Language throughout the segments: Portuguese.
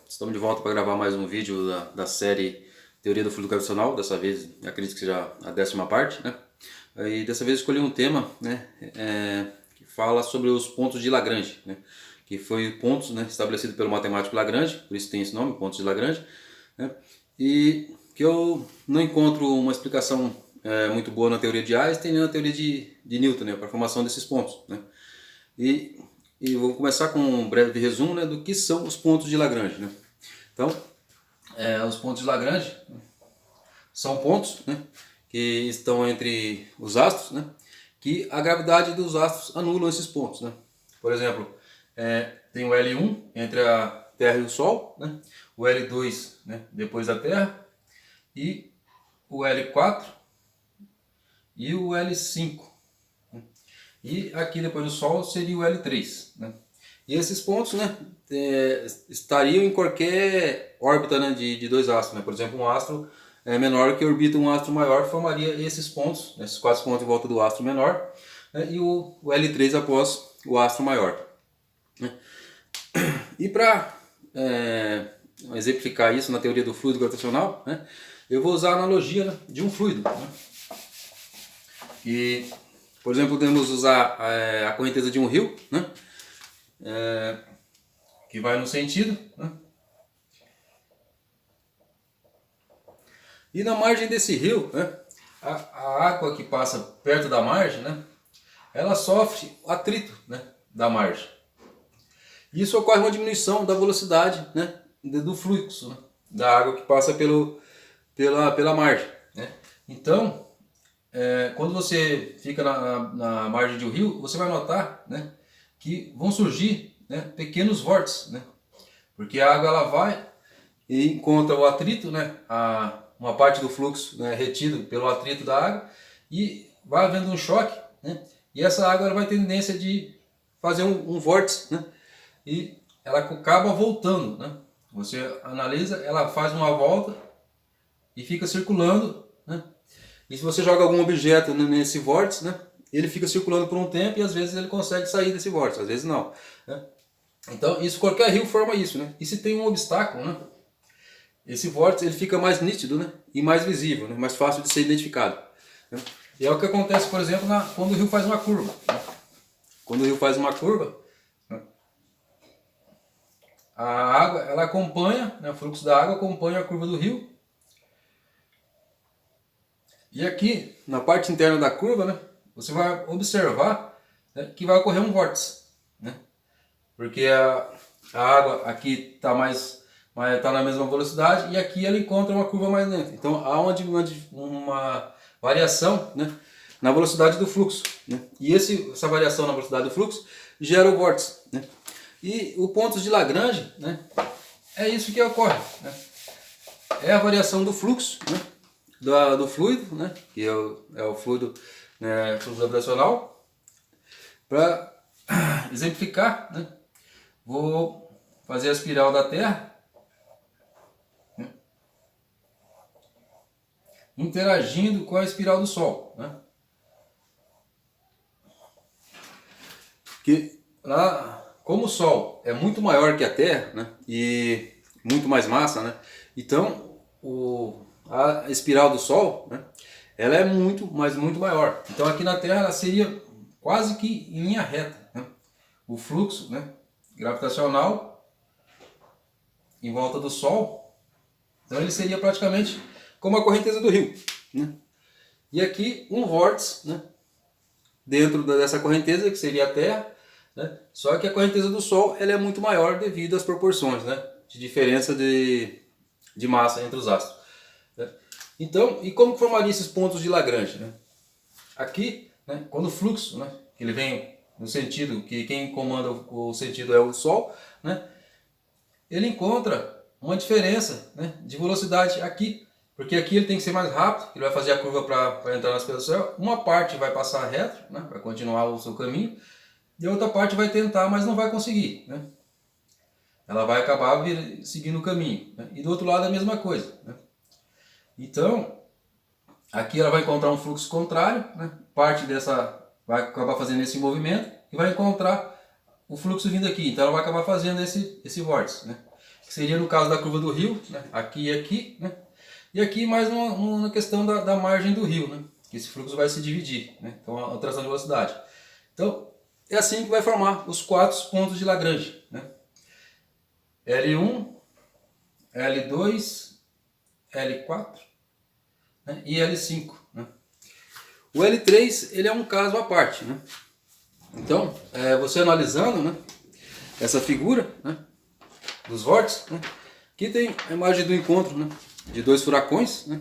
Estamos de volta para gravar mais um vídeo da série Teoria do Fluido Gravitacional. Dessa vez, acredito que seja a 10ª parte, né? E dessa vez escolhi um tema, né, que fala sobre os pontos de Lagrange, né? Que foi pontos, né, estabelecido pelo matemático Lagrange, por isso tem esse nome, pontos de Lagrange, né? E que eu não encontro uma explicação muito boa na teoria de Einstein nem na teoria de Newton, né, para a formação desses pontos, né? E vou começar com um breve resumo, né, do que são os pontos de Lagrange, né? Então, os pontos de Lagrange são pontos, né, que estão entre os astros, né, que a gravidade dos astros anulam esses pontos, né? Por exemplo, tem o L1 entre a Terra e o Sol, né, o L2, né, depois da Terra, e o L4 e o L5. E aqui depois do Sol seria o L3, né? E esses pontos, né, estariam em qualquer órbita, né, de dois astros, né? Por exemplo, um astro menor que orbita um astro maior formaria esses pontos, né, esses 4 pontos em volta do astro menor, né, e o L3 após o astro maior, né? E para exemplificar isso na teoria do fluido gravitacional, né, eu vou usar a analogia, né, de um fluido, né? E, por exemplo, podemos usar a correnteza de um rio, né, que vai no sentido, né? E na margem desse rio, né, a água que passa perto da margem, né, ela sofre atrito, né, da margem. E isso ocorre uma diminuição da velocidade, né, do fluxo, né, da água que passa pela margem, né? Então, quando você fica na margem de um rio, você vai notar, né, que vão surgir, né, pequenos vórtices, né? Porque a água ela vai e encontra o atrito, né, uma parte do fluxo, né, retido pelo atrito da água, e vai havendo um choque, né, e essa água ela vai ter tendência de fazer um vórtice, né, e ela acaba voltando, né? Você analisa, ela faz uma volta e fica circulando, né? E se você joga algum objeto nesse vórtice, né, ele fica circulando por um tempo e às vezes ele consegue sair desse vórtice, às vezes não, né? Então, isso, qualquer rio forma isso, né? E se tem um obstáculo, né, esse vórtice ele fica mais nítido, né, e mais visível, né, mais fácil de ser identificado, né? E é o que acontece, por exemplo, quando o rio faz uma curva, né? Quando o rio faz uma curva, né, a água ela acompanha, né, o fluxo da água acompanha a curva do rio. E aqui, na parte interna da curva, né, você vai observar, né, que vai ocorrer um vórtice, né? Porque a água aqui está tá na mesma velocidade e aqui ela encontra uma curva mais lenta. Então há uma variação, né, na velocidade do fluxo, né? E essa variação na velocidade do fluxo gera o vórtice, né? E o ponto de Lagrange, né, é isso que ocorre, né? É a variação do fluxo, né, do fluido, né, que é o fluido, né, fluido gravitacional. Para exemplificar, né, vou fazer a espiral da Terra, né, interagindo com a espiral do Sol, né? Que como o Sol é muito maior que a Terra, né, e muito mais massa, né, então a espiral do Sol, né, ela é muito, mas muito maior. Então aqui na Terra ela seria quase que em linha reta, né? O fluxo, né, gravitacional em volta do Sol, então ele seria praticamente como a correnteza do rio, né? E aqui um vórtice, né, dentro dessa correnteza, que seria a Terra, né? Só que a correnteza do Sol ela é muito maior devido às proporções, né, de diferença de massa entre os astros, né? Então, e como formaria esses pontos de Lagrange, né? Aqui, né, quando o fluxo, né, ele vem no sentido que quem comanda o sentido é o Sol, né, ele encontra uma diferença, né, de velocidade aqui, porque aqui ele tem que ser mais rápido, ele vai fazer a curva para entrar na esfera do céu, uma parte vai passar reto, né, vai continuar o seu caminho, e a outra parte vai tentar, mas não vai conseguir, né? Ela vai acabar seguindo o caminho, né? E do outro lado a mesma coisa, né? Então, aqui ela vai encontrar um fluxo contrário, né? Parte dessa vai acabar fazendo esse movimento e vai encontrar o fluxo vindo aqui. Então ela vai acabar fazendo esse vórtice, né? que seria no caso da curva do rio, né? Aqui e aqui, né? E aqui mais na questão da margem do rio, né? Que esse fluxo vai se dividir, né? Então a alteração de velocidade. Então é assim que vai formar os 4 pontos de Lagrange, né? L1, L2, L4, né? E L5, né? O L3 ele é um caso à parte, né? Então, você analisando, né, essa figura, né, dos vórtices, né, aqui tem a imagem do encontro, né, de 2 furacões, né,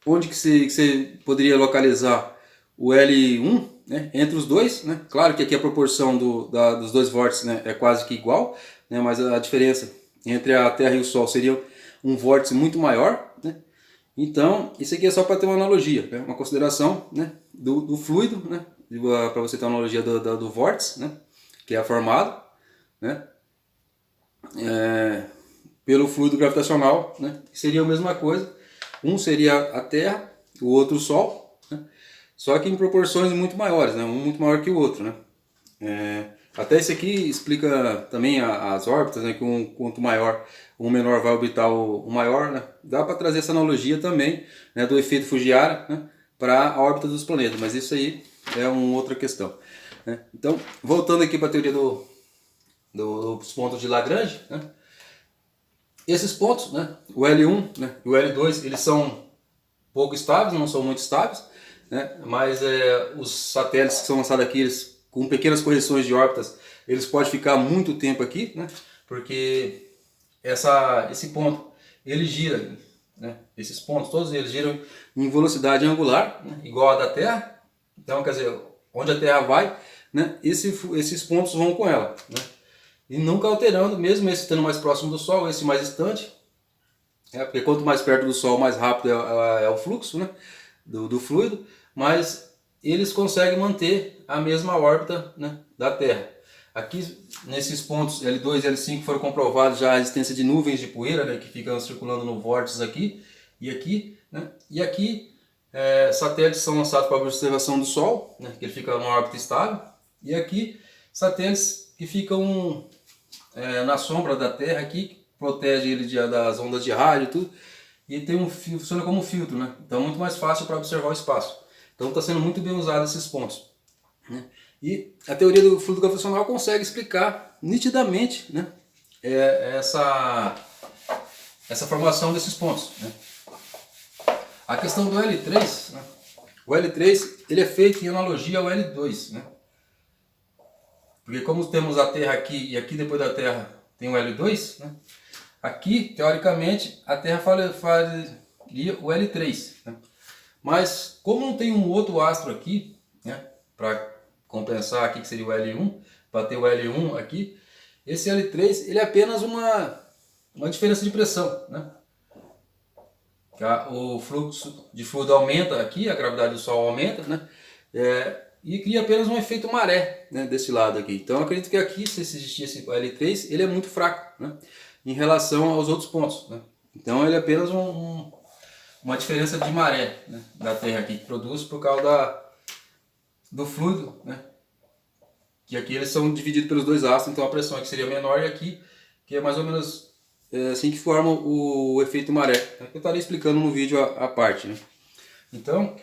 onde que você poderia localizar o L1, né, entre os dois, né. Claro que aqui a proporção dos 2 vórtices, né, é quase que igual, né, mas a diferença entre a Terra e o Sol seria um vórtice muito maior, né. Então, isso aqui é só para ter uma analogia, né, uma consideração, né, do fluido, né, para você ter uma analogia do vórtice, né, que é formado, né, pelo fluido gravitacional, né, que seria a mesma coisa. Um seria a Terra, o outro o Sol, né, só que em proporções muito maiores, né, um muito maior que o outro, né. Até esse aqui explica também as órbitas, né, que quanto maior, um menor vai orbitar o maior, né. Dá para trazer essa analogia também, né, do efeito Fujihara, né, para a órbita dos planetas, mas isso aí é uma outra questão, né? Então, voltando aqui para a teoria dos pontos de Lagrange, né? Esses pontos, né, o L1, né, e o L2, eles são pouco estáveis, não são muito estáveis, né, mas os satélites que são lançados aqui, eles, com pequenas correções de órbitas, eles podem ficar muito tempo aqui, né, porque esse ponto ele gira, né, esses pontos todos eles giram em velocidade angular, né, igual a da Terra. Então, quer dizer, onde a Terra vai, né, esses pontos vão com ela, né, e nunca alterando, mesmo esse estando mais próximo do Sol, esse mais distante, porque quanto mais perto do Sol, mais rápido é o fluxo, né, do fluido, mas eles conseguem manter a mesma órbita, né, da Terra. Aqui, nesses pontos L2 e L5 foram comprovados já a existência de nuvens de poeira, né, que ficam circulando no vórtice aqui e aqui, né, e aqui satélites são lançados para a observação do Sol, né, que ele fica numa órbita estável, e aqui satélites que ficam na sombra da Terra aqui, que protege ele das ondas de rádio e tudo, e funciona como um filtro, né? Então é muito mais fácil para observar o espaço. Então está sendo muito bem usado esses pontos, né? E a teoria do fluido gravitacional consegue explicar nitidamente, né, essa formação desses pontos, né? A questão do L3, né? O L3 ele é feito em analogia ao L2, né? Porque como temos a Terra aqui e aqui depois da Terra tem o L2, né? Aqui, teoricamente, a Terra faria o L3, né? Mas como não tem um outro astro aqui, né, para compensar aqui que seria o L1, para ter o L1 aqui, esse L3 ele é apenas uma diferença de pressão, né? O fluxo de fluido aumenta aqui, a gravidade do Sol aumenta, né? E cria apenas um efeito maré, né, desse lado aqui. Então eu acredito que aqui, se existir esse L3, ele é muito fraco, né, em relação aos outros pontos, né? Então ele é apenas uma diferença de maré, né, da Terra aqui, que produz por causa do fluido, né? Que aqui eles são divididos pelos dois astros, então a pressão aqui seria menor e aqui, que é mais ou menos assim que forma o efeito maré, né, que eu estarei explicando no vídeo a parte, né? Então,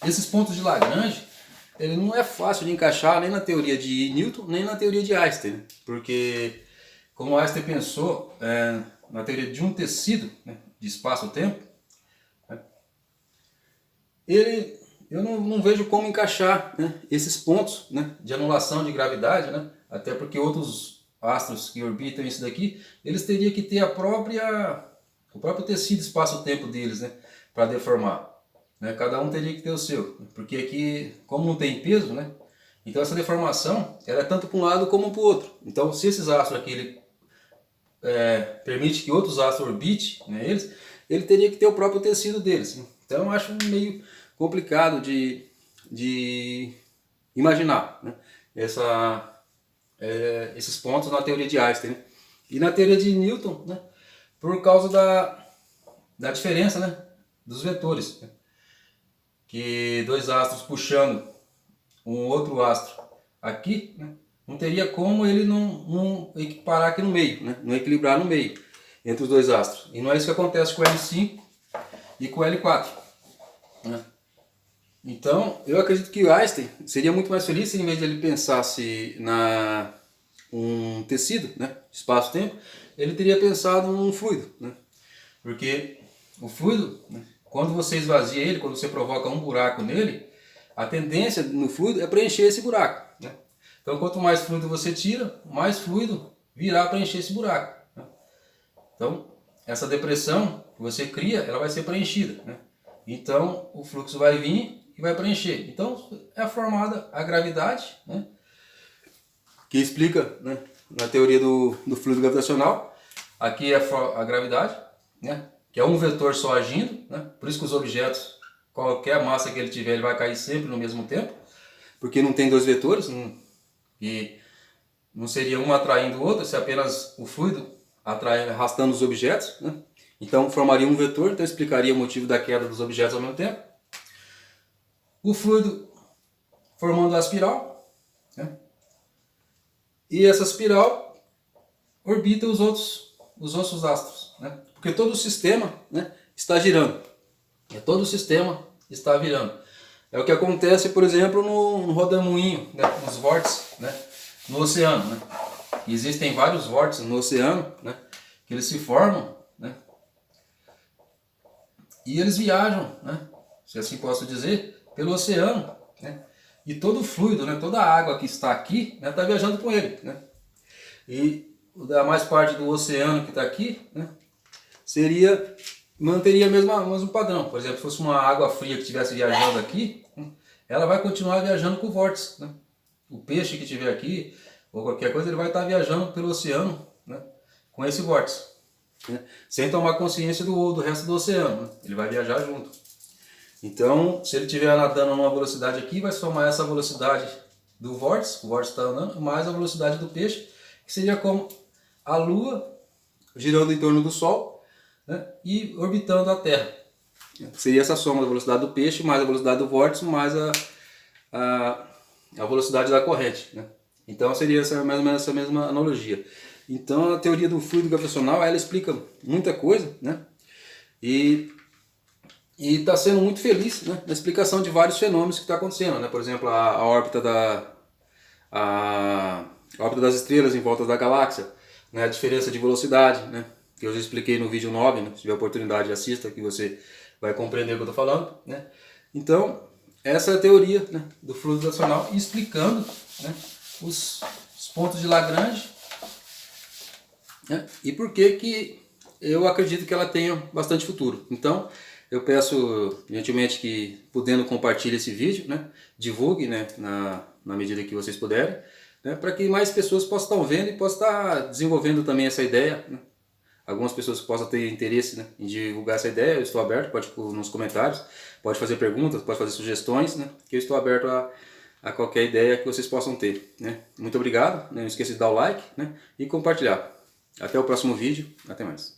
esses pontos de Lagrange, ele não é fácil de encaixar nem na teoria de Newton, nem na teoria de Einstein, né? Porque como Einstein pensou na teoria de um tecido, né, de espaço-tempo, né, eu não vejo como encaixar, né, esses pontos, né, de anulação de gravidade, né, até porque outros astros que orbitam isso daqui, eles teriam que ter o próprio tecido espaço-tempo deles, né, para deformar, né? Cada um teria que ter o seu, porque aqui, como não tem peso, né, então essa deformação ela é tanto para um lado como para o outro. Então se esses astros aqui ele permite que outros astros orbitem, né, ele teria que ter o próprio tecido deles. Então eu acho meio complicado de imaginar, né, esses pontos na teoria de Einstein, né? E na teoria de Newton, né, por causa da diferença, né, dos vetores, né? Que dois astros puxando um outro astro aqui, né, não teria como ele não equiparar aqui no meio, né? Não equilibrar no meio, entre os dois astros. E não é isso que acontece com o L5 e com o L4. Né? Então, eu acredito que o Einstein seria muito mais feliz se, em vez de ele pensasse um tecido, né? Espaço-tempo, ele teria pensado num fluido. Né? Porque o fluido, né? Quando você esvazia ele, quando você provoca um buraco nele, a tendência no fluido é preencher esse buraco. Né? Então, quanto mais fluido você tira, mais fluido virá preencher esse buraco. Né? Então, essa depressão que você cria, ela vai ser preenchida. Né? Então, o fluxo vai vir e vai preencher. Então, é formada a gravidade, né? Que explica, né, na teoria do fluido gravitacional. Aqui é a gravidade, né? Que é um vetor só agindo. Né? Por isso que os objetos, qualquer massa que ele tiver, ele vai cair sempre no mesmo tempo. Porque não tem dois vetores, e não seria um atraindo o outro, se apenas o fluido arrastando os objetos. Né? Então formaria um vetor, então explicaria o motivo da queda dos objetos ao mesmo tempo. O fluido formando a espiral, né? E essa espiral orbita os outros astros. Né? Porque todo o sistema, né, está girando. Todo o sistema está virando. É o que acontece, por exemplo, no rodamuinho, né, nos vórtices, né, no oceano. Né? Existem vários vórtices no oceano, né, que eles se formam, né, e eles viajam, né, se assim posso dizer, pelo oceano. Né? E todo o fluido, né, toda a água que está aqui, né, está viajando com ele. Né? E a mais parte do oceano que está aqui, né, manteria o mesmo padrão. Por exemplo, se fosse uma água fria que estivesse viajando aqui, ela vai continuar viajando com o vórtice. Né? O peixe que estiver aqui, ou qualquer coisa, ele vai estar viajando pelo oceano, né, com esse vórtice. Né? Sem tomar consciência do resto do oceano. Né? Ele vai viajar junto. Então, se ele estiver nadando numa velocidade aqui, vai somar essa velocidade do vórtice, o vórtice está andando, mais a velocidade do peixe, que seria como a Lua girando em torno do Sol, né, e orbitando a Terra. Seria essa soma da velocidade do peixe, mais a velocidade do vórtice, mais a velocidade da corrente. Né? Então seria mais ou menos essa mesma analogia. Então a teoria do fluido gravitacional, ela explica muita coisa, né? E está sendo muito feliz, né, na explicação de vários fenômenos que está acontecendo. Né? Por exemplo, a órbita das estrelas em volta da galáxia, né? A diferença de velocidade, né? Que eu já expliquei no vídeo 9, né? Se tiver oportunidade, assista, que você vai compreender o que eu estou falando. Né? Então, essa é a teoria, né, do fluido gravitacional, explicando, né, os pontos de Lagrange, né? E por que eu acredito que ela tenha bastante futuro. Então, eu peço gentilmente que, podendo, compartilhe esse vídeo, né? Divulgue, né? Na medida que vocês puderem, né? Para que mais pessoas possam estar vendo e possam estar desenvolvendo também essa ideia. Né? Algumas pessoas que possam ter interesse, né, em divulgar essa ideia, eu estou aberto, pode pôr nos comentários, pode fazer perguntas, pode fazer sugestões, né? Que eu estou aberto a qualquer ideia que vocês possam ter. Né? Muito obrigado, né? Não esqueça de dar o like, né? E compartilhar. Até o próximo vídeo, até mais.